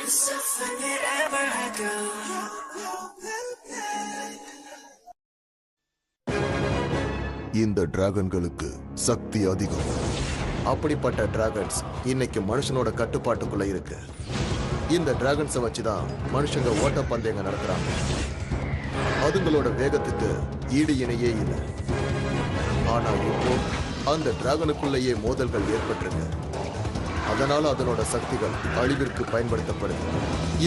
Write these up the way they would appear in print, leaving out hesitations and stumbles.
இந்த டிராகன்களுக்கு சக்தி அதிகம். அப்படிப்பட்ட டிராகன்ஸ் இன்னைக்கு மனுஷனோட கட்டுப்பாட்டுக்குள்ள இருக்கு. இந்த டிராகன்ஸை வச்சுதான் மனுஷங்க ஓட்டப்பந்தயங்க நடத்துறாங்க. அதுங்களோட வேகத்துக்கு ஈடு இணையே இல்லை. ஆனா இப்போ அந்த டிராகனுக்குள்ளேயே மோதல்கள் ஏற்பட்டிருக்கு. அதனால அதனோட சக்திகள் அழிவிற்கு பயன்படுத்தப்படுது.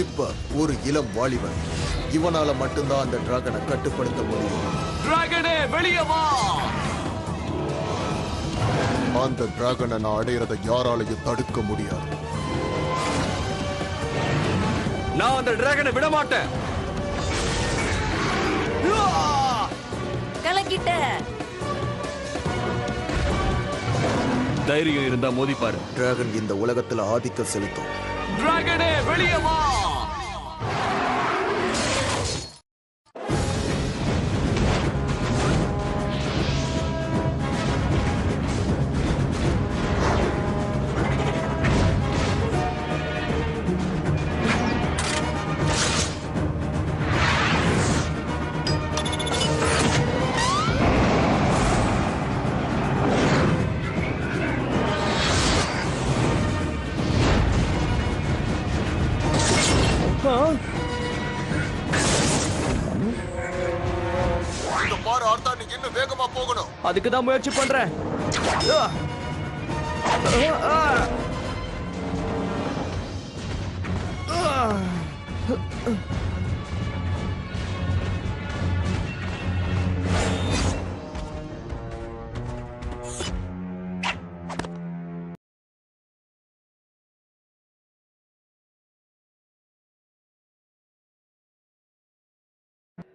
இப்ப ஒரு இளம் வாலிபன், இவனால மட்டும்தான் அந்த டிராகனை கட்டுப்படுத்த முடியும். டிராகனே வெளியே வா! அந்த டிராகனை நான் அடையிறதை யாராலையும் தடுக்க முடியாது. நான் அந்த டிராகனை விட மாட்டேன். கலக்கிட்ட. தைரியம் இருந்தா மோதிப்பாரு. டிராகன் இந்த உலகத்துல ஆதிக்கம் செலுத்தும். டிராகனே வெளியே வா! இன்னும் வேகமா போகணும். அதுக்குதான் முயற்சி பண்றேன்.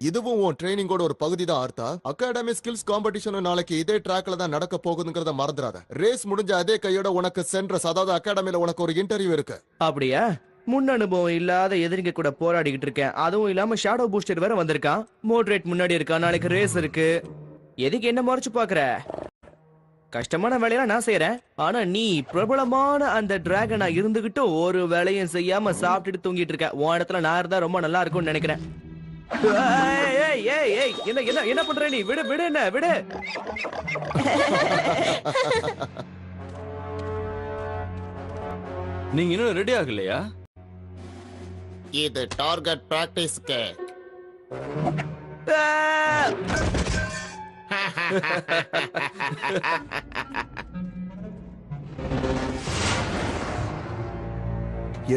இதுவும் உன் ட்ரைனிங்கோட ஒரு பகுதி தான் ஆர்த்தா. அகாடமி ஸ்கில்ஸ் காம்படிஷன் நாளைக்கு இதே ட்ராக்ல தான் நடக்க போகுதுங்கிறத மறந்துடாத. ரேஸ் முடிஞ்ச அதே கையோட உனக்கு சென்ட்ரஸ், அதாவது அகாடமில உனக்கு ஒரு இன்டர்வியூ இருக்கு. அப்படியா? முன் அனுபவம் இல்லாத எதிரிங்க கூட போராடிக்கிட்டு இருக்கேன். அதுவும் இல்லாம ஷேடோ பூஸ்டர் வேற வந்திருக்கான். மோட்ரேட் முன்னாடி இருக்கான். நாளைக்கு ரேஸ் இருக்கு. எதுக்கு என்ன முறைச்சு பாக்குற? கஷ்டமான வேலையெல்லாம் நான் செய்யறேன். ஆனா நீ பிரபலமான அந்த டிராகனா இருந்துகிட்டு ஒரு வேலையும் செய்யாம சாப்பிட்டுட்டு தூங்கிட்டு இருக்க. உன் இடத்துல நான் இருந்தா ரொம்ப நல்லா இருக்கும்னு நினைக்கிறேன். என்ன பண்ற நீ? விடு விடு, என்ன விடு. நீங்க இன்னும் ரெடி ஆகலையா? இது டார்கெட் பிராக்டிஸ்க்கு.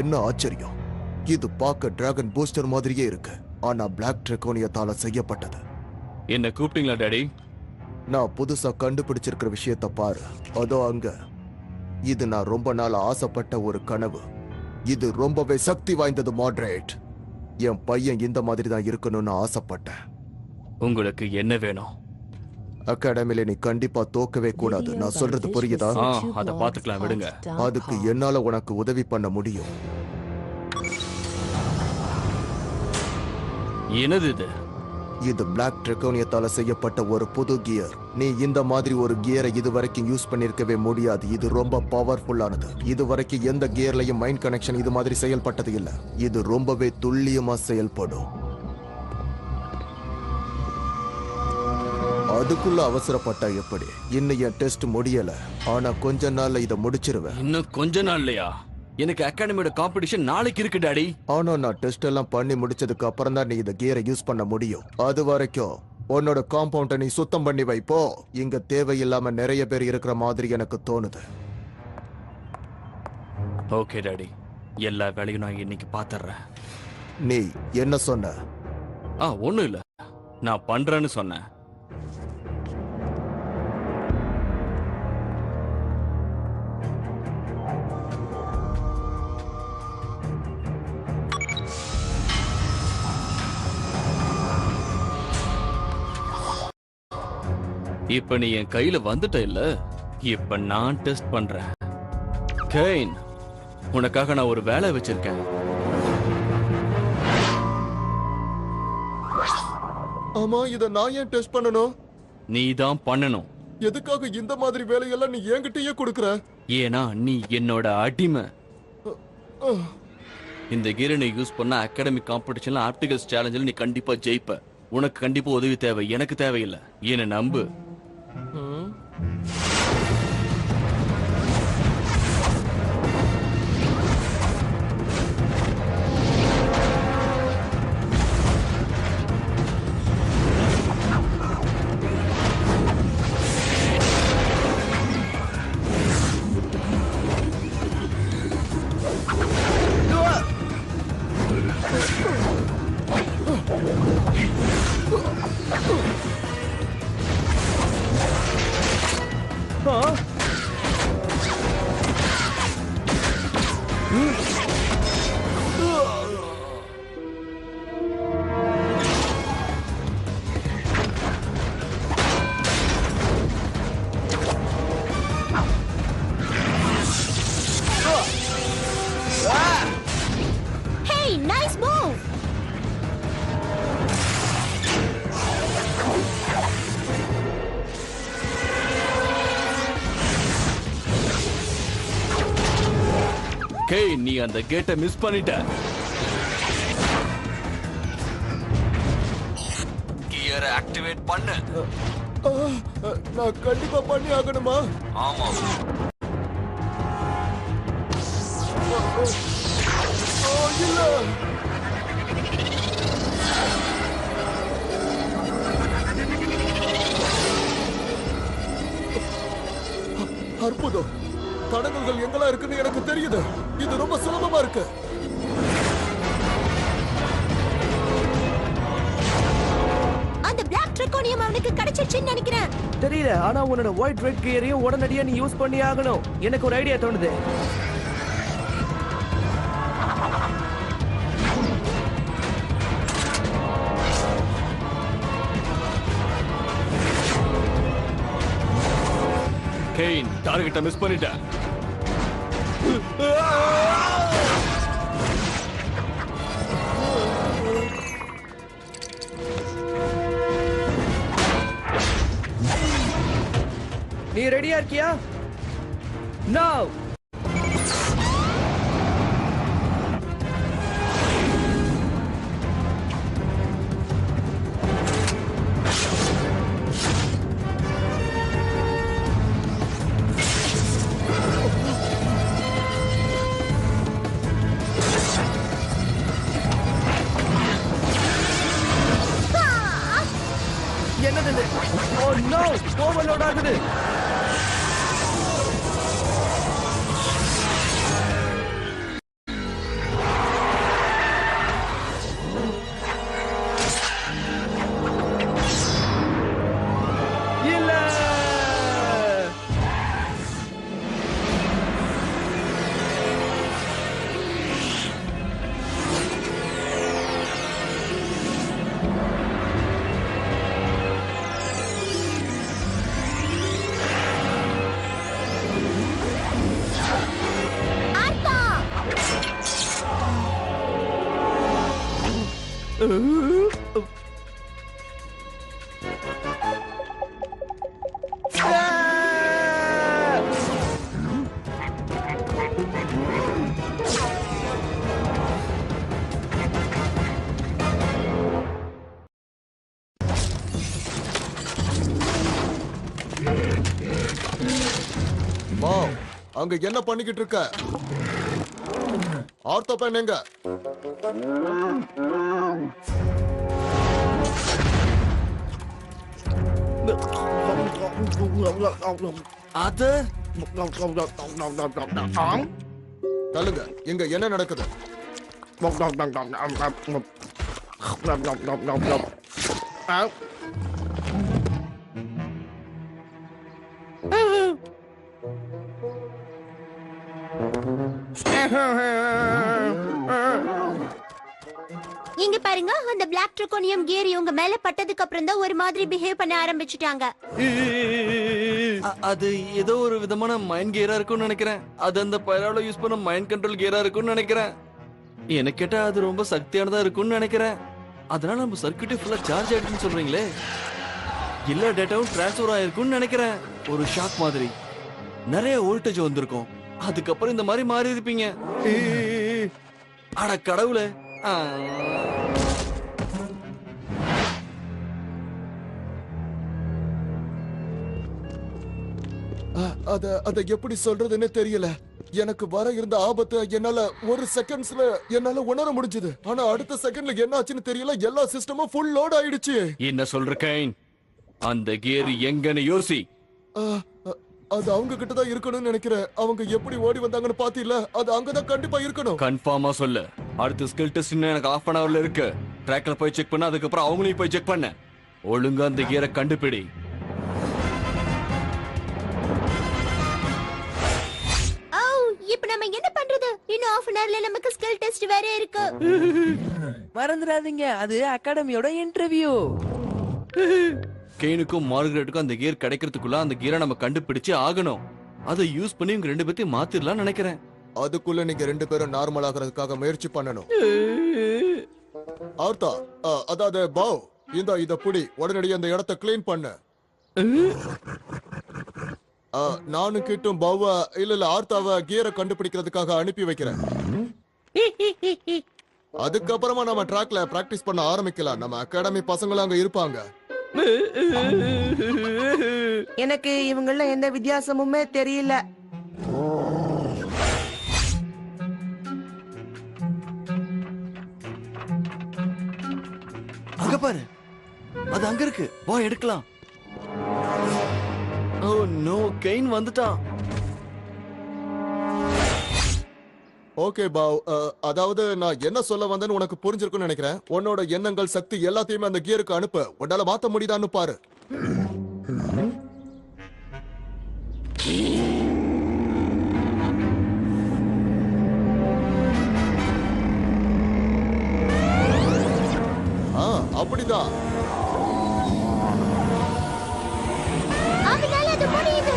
என்ன ஆச்சரியம்! இது பார்க்க டிராகன் பூஸ்டர் மாதிரியே இருக்கு. ஆனா பிளாக் ட்ரெகோனியத்தால செய்யப்பட்டது. என்ன கூப்பிட்டீங்களா டாடி? நான் புதுசா கண்டுபிடிச்சிருக்கிற விஷயத்தை பாரு. அதோ அங்க. இது நான் ரொம்ப நாள் ஆசைப்பட்ட ஒரு கனவு. இது ரொம்பவே சக்தி வாய்ந்தது மாட்ரேட். என் பையன் இந்த மாதிரி தான் இருக்கணும்னு ஆசைப்பட்டேன். உங்களுக்கு என்ன வேணும்? அகாடமில நீ கண்டிப்பா தோக்கவே கூடாது. நான் சொல்றது புரியுதா? அத பாத்துக்கலாம், விடுங்க. அதுக்கு என்னால உனக்கு உதவி பண்ண முடியும். என்னது இது? இது பிளாக் ட்ரெகோனியத்தால செய்யப்பட்ட ஒரு புது கியர். நீ இந்த மாதிரி ஒரு கியரை இதுவரைக்கும் யூஸ் பண்ணிருக்கவே முடியாது. இது ரொம்ப பவர்ஃபுல்லானது. இதுவரைக்கும் எந்த கியர்லயும் மைண்ட் கனெக்ஷன் இது மாதிரி செயல்பட்டது இல்ல. இது ரொம்பவே துல்லியமா செயல்படும். அதுக்குள்ள அவசரப்பட்டா எப்படி? இன்னும் என் டெஸ்ட் முடியல. ஆனா கொஞ்ச நாள்ல இதை முடிச்சிருவேன். இன்னும் கொஞ்ச நாள்லயா? எனக்கு அகாடமியோட காம்படிஷன் நாளைக்கு இருக்கு டாடி. ஆனா நான் டெஸ்ட் எல்லாம் பண்ணி முடிச்சதுக்கு அப்புறம் தான் நீ இந்த கியரை யூஸ் பண்ண முடியும். அது வரைக்கும் உன்னோட காம்பவுண்ட நீ சுத்தம் பண்ணி வைப்போ. இங்க தேவையில்லாம நிறைய பேர் இருக்கிற மாதிரி எனக்கு தோணுது. ஓகே டாடி, எல்லா வேலையும் நான் இன்னைக்கு பாத்துறேன். நீ என்ன சொன்ன? ஒண்ணும் இல்ல, நான் பண்றேன்னு சொன்னேன். இப்ப நீ என் கையில வந்துட்ட இல்ல? இப்ப நான் டெஸ்ட் பண்றேன். கெயின், உனக்காக நான் ஒரு வேலை வச்சிருக்கேன். ஆமா, இத நான் ஏன் டெஸ்ட் பண்ணணும்? நீ தான் பண்ணணும். எதுக்காக இந்த மாதிரி வேலையெல்லாம் நீ என்கிட்டயே கொடுக்கற? ஏன்னா நீ என்னோட அடிமை. இந்த கீரை நீ யூஸ் பண்ண அகாடமிக் காம்படிஷன்ல ஆப்டிகல்ஸ் சேலஞ்சில் நீ கண்டிப்பா ஜெயிப்ப. உனக்கு கண்டிப்பா உதவி தேவை, எனக்கு தேவையில்லை. என்ன நம்பு. Hey, nice move! கேய், நீ அந்த கேட்டை மிஸ் பண்ணிட்ட. கியரை ஆக்டிவேட் பண்ணு. நான் கண்டிப்பா பண்ணி ஆகணுமா? ஆமா. இல்ல. அற்புதம். தடங்கல்கள் எங்கெல்லாம் இருக்குன்னு எனக்கு தெரியுது. இது ரொம்ப சுலபமா இருக்கு. அந்த Black Draconium அவனுக்கு கிடைச்சிருச்சுன்னு நினைக்கிறேன். தெரியல, ஆனா உன்னோட ஒயிட் ரெட் கியரையும் உடனடியா நீ யூஸ் பண்ணி ஆகணும். எனக்கு ஒரு ஐடியா தோணுது. கெயின், டார்கெட்டை மிஸ் பண்ணிட்ட. நீ ரெடியா இருக்கியா? நவ். என்னது இது? ஓ நோ, ஓவர்லோட் ஆகுது. இல்ல. ஆர்த்தா! மா, அங்க என்ன பண்ணிக்கிட்டு இருக்க? ஆர்த்தோபன் எங்க? அது தள்ளுங்க. இங்க என்ன நடக்குது? இங்க பாருங்க, அந்த Black Draconium gear இவங்க மேல பட்டதுக்கு அப்புறம் தான் ஒரு மாதிரி பிஹேவ் பண்ண ஆரம்பிச்சுட்டாங்க. அது ஏதோ ஒரு விதமான மைண்ட் கியரா இருக்கும்னு நினைக்கிறேன். அது அந்த பைரால யூஸ் பண்ண மைண்ட் கண்ட்ரோல் கியரா இருக்கும்னு நினைக்கிறேன். எனக்கு கேட்டா அது ரொம்ப சக்தியானதா இருக்கும்னு நினைக்கிறேன். அதனால நம்ம சர்க்யூட்டே ஃபுல்லா சார்ஜ் ஆயிடுச்சுன்னு சொல்றீங்களே. எல்லா டேட்டாவும் டிரான்ஸ்ஃபர் ஆயிருக்கும்னு நினைக்கிறேன். ஒரு ஷாக் மாதிரி நிறைய வோல்டேஜ் வந்திருக்கும். அதுக்கப்புறம் இந்த மாதிரி மாறி இருப்பீங்க. அட கடவுளே. ஆ. அத எப்படி சொல்றதுன்னு தெரியல. எனக்கு வர இருந்த ஆபத்தை என்னால ஒரு செகண்ட்ஸ்ல என்னால உணர முடிஞ்சது. ஆனா அடுத்த செகண்ட்ல என்ன ஆச்சுன்னு தெரியல. எல்லா சிஸ்டமும் ஃபுல் லோட் ஆயிடுச்சு. என்ன சொல்ற கைன்? அந்த கியர் எங்கன்னு யோசி. ஆ, அது அவங்க கிட்ட தான் இருக்கணும்னு நினைக்கிறேன். அவங்க எப்படி ஓடி வந்தாங்கன்னு பாத்தீங்களா? அது அங்கதான் கண்டிப்பா இருக்கணும். கன்ஃபார்மா சொல்லு. அடுத்த ஸ்கில் டெஸ்ட் இன்னும் எனக்கு half an hourல இருக்கு. ட்ராக்ல போய் செக் பண்ண, அதுக்கப்புறம் அவங்களையும் போய் செக் பண்ண. ஒழுங்கா அந்த கியரை கண்டுபிடி. இப்ப நம்ம என்ன பண்றது? இன்னும் half an hourல நமக்கு ஸ்கில் டெஸ்ட் வேற இருக்கு. மறந்துடாதீங்க, அது அகாடமியோட இன்டர்வியூ. கெய்னுக்கும் மார்கரெட்டுக்கும் அந்த கியர் கிடைக்கிறதுக்குள்ள அந்த கியரை நம்ம கண்டுபிடிச்சு ஆகணும். அதை யூஸ் பண்ணி இவங்க 2 பேத்தையும் மாத்திரலாம் நினைக்கிறேன். அதுக்குள்ள நீங்க 2 பேரும் நார்மல் ஆகிறதுக்காக முயற்சி பண்ணணும். ஆர்த்தா, அதாவது பாவ், இத புடி. உடனடியாக அந்த இடத்தை கிளீன் பண்ணு. நானும் கிட்டும் பாவ இல்ல ஆர்த்தாவ கியரை கண்டுபிடிக்கிறதுக்காக அனுப்பி வைக்கிறேன். அதுக்கப்புறமா நம்ம ட்ராக்ல பிராக்டிஸ் பண்ண ஆரம்பிக்கலாம். நம்ம அகாடமி பசங்களும் அங்க இருப்பாங்க. எனக்கு இவங்கள எந்த வித்தியாசமுமே தெரியல. அங்க பாரு, அது அங்க இருக்கு. வா எடுக்கலாம். ஓ நோ, கெயின் வந்துட்டான். ஓகே பாவ், அதாவது நான் என்ன சொல்ல வந்தேன்னு உனக்கு புரிஞ்சிருக்கும்னு நினைக்கிறேன். உன்னோட எண்ணங்கள், சக்தி எல்லாத்தையுமே அந்த கியருக்கு அனுப்பு. உன்னால மாத்த முடியுதான்னு பாரு. அப்படிதான். அவனால அது முடியுது.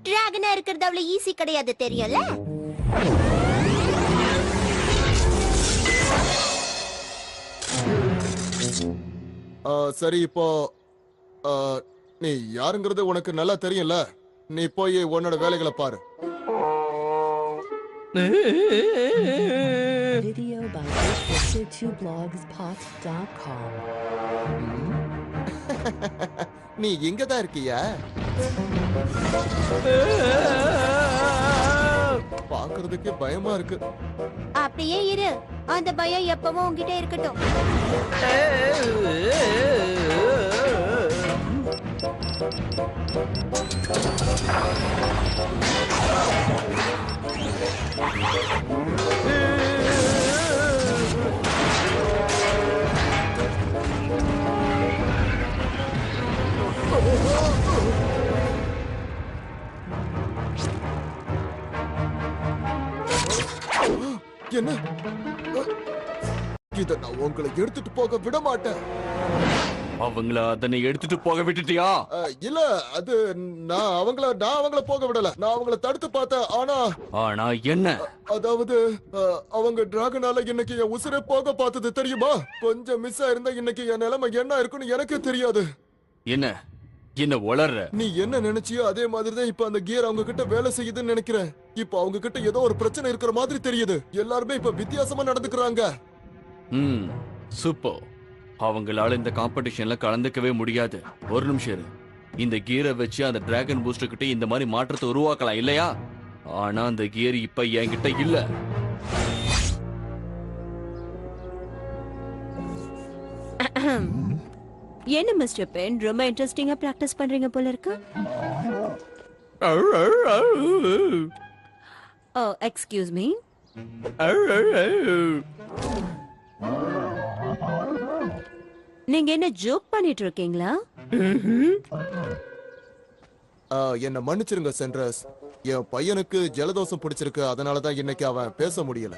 டிராகனா இருக்கிறது அவ்வளவு ஈஸி கிடையாது, தெரியல. சரி, இப்போ நீ யாருங்கிறது உனக்கு நல்லா தெரியும்ல. நீ போய் உன்னோட வேலைகளை பாரு. Video by wishful22blogspot.com. நீ இங்கதான் இருக்கியா? பாக்குறதுக்கு பயமா இருக்கு. அப்படியே இரு, அந்த பயம் எப்பவும் உன்கிட்ட இருக்கட்டும். என்ன? இத நான் உங்களை எடுத்துட்டு போக விட மாட்டேன். அவங்கள அதனை எடுத்துட்டு போக விட்டுட்டியா? இல்ல, அது நான் அவங்கள போக விடல. நான் அவங்கள தடுத்து பார்த்தேன். ஆனா என்ன? அதாவது அவங்க டிராகனால இன்னைக்கு என் உசுரே போக பார்த்தது தெரியுமா? கொஞ்சம் மிஸ் ஆயிருந்தா இன்னைக்கு என் நிலைமை என்ன இருக்குன்னு எனக்கே தெரியாது. என்ன வளர்ற? நீ என்ன நினைச்சியோ அதே மாதிரி தான் இப்ப அந்த கியர் அவங்க கிட்ட வேலை செய்யுதுன்னு நினைக்கிறேன். இப்ப அவங்க கிட்ட ஏதோ ஒரு பிரச்சனை இருக்கிற மாதிரி தெரியுது. எல்லாருமே இப்ப வித்தியாசமா நடந்துக்கிறாங்க. சூப்பர். அவங்களால இந்த காம்படிஷன்ல கலந்துக்கவே முடியாது. ஒரு நிமிஷம் இரு. இந்த கியரை வச்சு அந்த டிராகன் பூஸ்டர் கிட்ட இந்த மாதிரி மாற்றத்தை உருவாக்கலாம் இல்லையா? ஆனா அந்த கியர் இப்ப என்கிட்ட இல்ல. என்ன மிஸ்டர் பென், ரொம்ப இன்ட்ரெஸ்டிங்கா பிராக்டிஸ் பண்றீங்க போல இருக்கு. ஓ, எக்ஸ்கியூஸ் மீ. நீங்க என்ன ஜோக் பண்ணிட்டு இருக்கீங்களா? என்ன மன்னிச்சிருங்க சென்ட்ரஸ். என் பையனுக்கு ஜலதோஷம் பிடிச்சிருக்கு. அதனாலதான் இன்னைக்கு அவன் பேச முடியல.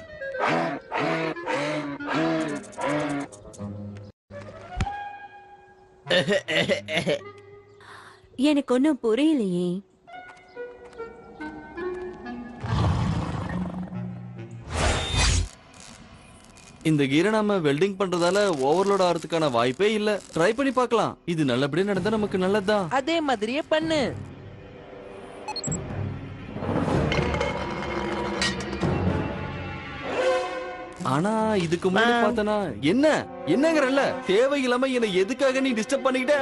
எனக்கு ஒன்னும் புரியலையே. இந்த கீரை நாம வெல்டிங் பண்றதால ஓவர்லோட் ஆகிறதுக்கான வாய்ப்பே இல்ல. ட்ரை பண்ணி பார்க்கலாம். இது நல்லபடியா நடந்தா நமக்கு நல்லதுதான். அதே மாதிரியே பண்ணு. ஆனா இதுக்கு முன்னாடி பார்த்தனா என்னங்கறல்ல தேவையில்லாம என்ன எதுக்காக நீ டிஸ்டர்ப் பண்ணிக்கிட்ட?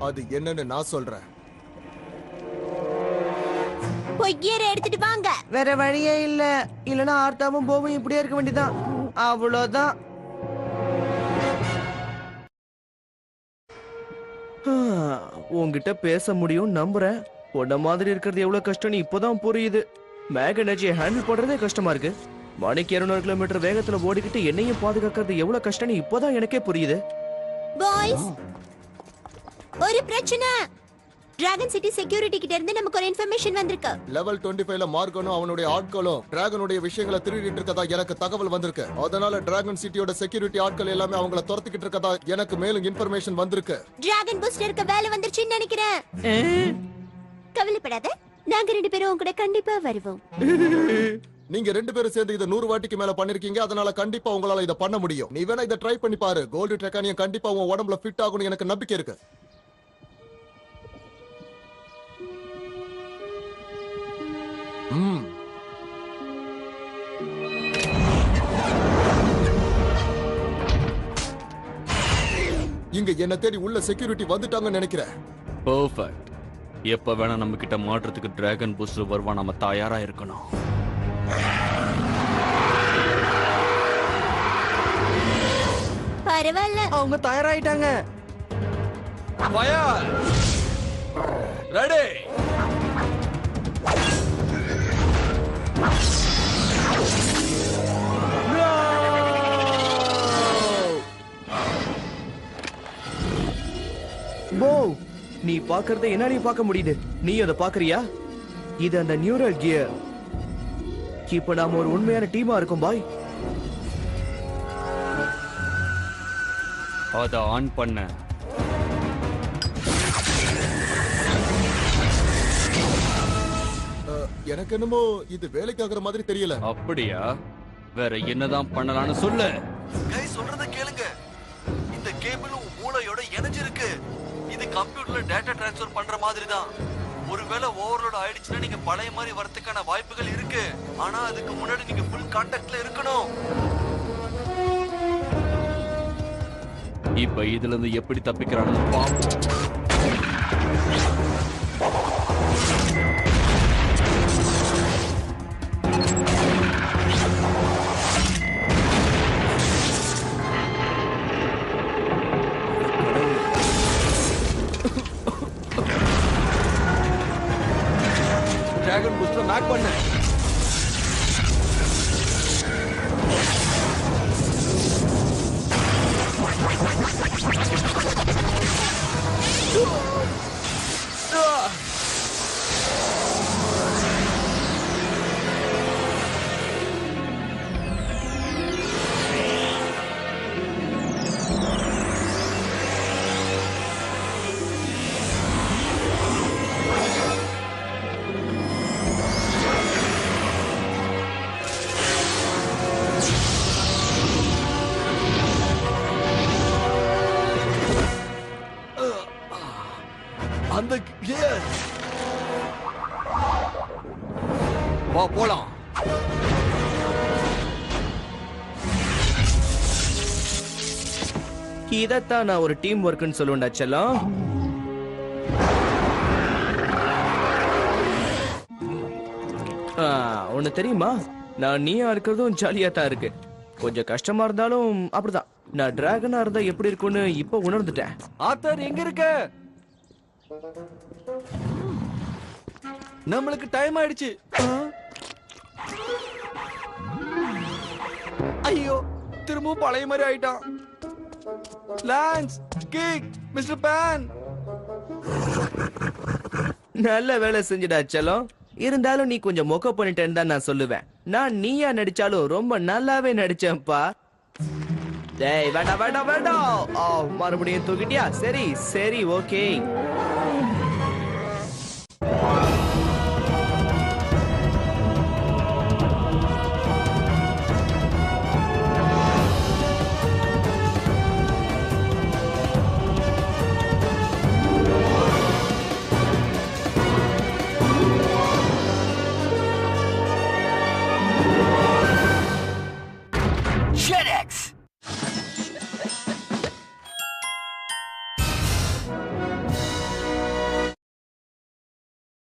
அது என்னன்னு நான் சொல்றேன். போய் கியரை எடுத்துட்டு வாங்க. வேற வழியே இல்ல. இல்லனா ஆர்த்தாவும் போவும் இப்படியே இருக்க வேண்டியதான். அவ்வளவுதான். உன்கிட்ட பேச முடியும் நம்புறேன். உன்ன மாதிரி இருக்கிறது எவ்வளவு கஷ்டம்னு இப்போதான் புரியுது. மேக் எனர்ஜியை ஹேண்டில் பண்றதே கஷ்டமா இருக்கு. மணிக்கு 200 கிலோமீட்டர் வேகத்துல ஓடிக்கிட்டு என்னையும் பாதுகாக்கிறது எவ்வளவு கஷ்டம்னு இப்போதான் எனக்கே புரியுது. பாய்ஸ், ஒரு பிரச்சனை. டிராகன் சிட்டி செக்யூரிட்டி கிட்ட இருந்து நமக்கு ஒரு இன்ஃபர்மேஷன் வந்திருக்கு. லெவல் 25ல மார்கனும் அவனுடைய ஆட்களும் டிராகனுடைய விஷயங்களை திருடிட்டு இருக்கதா எனக்கு தகவல் வந்திருக்கு. அதனால டிராகன் சிட்டியோட செக்யூரிட்டி ஆட்கள் எல்லாமே அவங்கள துரத்திக்கிட்டு இருக்கதா எனக்கு மேலும் இன்ஃபர்மேஷன் வந்திருக்கு. டிராகன் பூஸ்டருக்கு வேலை வந்துருச்சுன்னு நினைக்கிறேன். கவலைப்படாத, நாங்க 2 பேரும் உங்க கூட கண்டிப்பா வருவோம். நீங்க 2 பேரும் சேர்ந்து இதை 100 வாட்டிக்கு மேல பண்ணிருக்கீங்க. அதனால கண்டிப்பா உங்களால இதை பண்ண முடியும். நீ வேணா இதை ட்ரை பண்ணி பாரு. கோல்டு ட்ரெக்கானியம் கண்டிப்பா உன் உடம்புல ஃபிட் ஆகும்னு எனக்கு நம்பிக்கை இருக்கு. இங்க என்ன தேடி உள்ள செக்யூரிட்டி வந்துட்டாங்கன்னு நினைக்கிறேன். பெர்ஃபெக்ட். எப்ப வேணா நம்ம கிட்ட மாற்றத்துக்கு டிராகன் பூஸ்டர் வருவா. நம்ம தயாரா இருக்கணும். பரவாயில்ல, அவங்க தயாராயிட்டாங்க. Fire ready. போ, நீ பாக்குறத என்ன நீ பார்க்க முடியுது. நீ அதை பாக்குறியா? இது அந்த நியூரல் கியர். இப்ப நாம ஒரு உண்மையான டீமா இருக்கோம் பாய். அத ஆன் பண்ண. எனக்கு என்னமோ இது வேலைக்காகிற மாதிரி தெரியல. அப்படியா? வேற என்னதான் பண்ணலாம்னு சொல்லு. கை சொல்றத கேளுங்க. இந்த கேபிளும் மூளையோட இணைஞ்சிருக்கு. இது கம்ப்யூட்டர்ல டேட்டா ட்ரான்ஸ்ஃபர் பண்ற மாதிரி தான். ஒருவேளை ஓவர்லோட் ஆயிடுச்சுன்னா நீங்க பழைய மாதிரி வரதுக்கான வாய்ப்புகள் இருக்கு. ஆனா அதுக்கு முன்னாடி நீங்க ஃபுல் கான்டாக்ட்ல இருக்கணும். இப்ப இதுல இருந்து எப்படி தப்பிக்கிறான்னு பாப்போம். டிராகன் பூஸ்டர் மேக் பண்ணு. அந்த கியர். வா போலாம். இதத்தான் நான் ஒரு டீம் ஒர்க்னு சொல்லுவேன்டா செல்லம். ஒண்ணு தெரியுமா, நான் நீயா இருக்கிறதும் ஜாலியா தான் இருக்கு. கொஞ்சம் கஷ்டமா இருந்தாலும் அப்படிதான். நான் டிராகனா இருந்தா எப்படி இருக்கும்னு இப்ப உணர்ந்துட்டேன். ஆத்தர் எங்க இருக்க? நம்மளுக்கு டைம் ஆயிடுச்சு. ஐயோ, திரும்பவும் பழைய மாதிரி ஆயிட்டான். லான்ஸ், கிக், மிஸ்டர் பேன். நல்ல வேலை செஞ்சுடா செல்லம். இருந்தாலும் நீ கொஞ்சம் மொக்க பண்ணிட்டேன்னு தான் நான் சொல்லுவேன். நான் நீயா நடிச்சாலும் ரொம்ப நல்லாவே நடிச்சேன்ப்பா. டேய் வேண்டாம் வேண்டாம் வேண்டாம். மறுபடியும் தூக்கிட்டியா? சரி சரி ஓகே. JetX!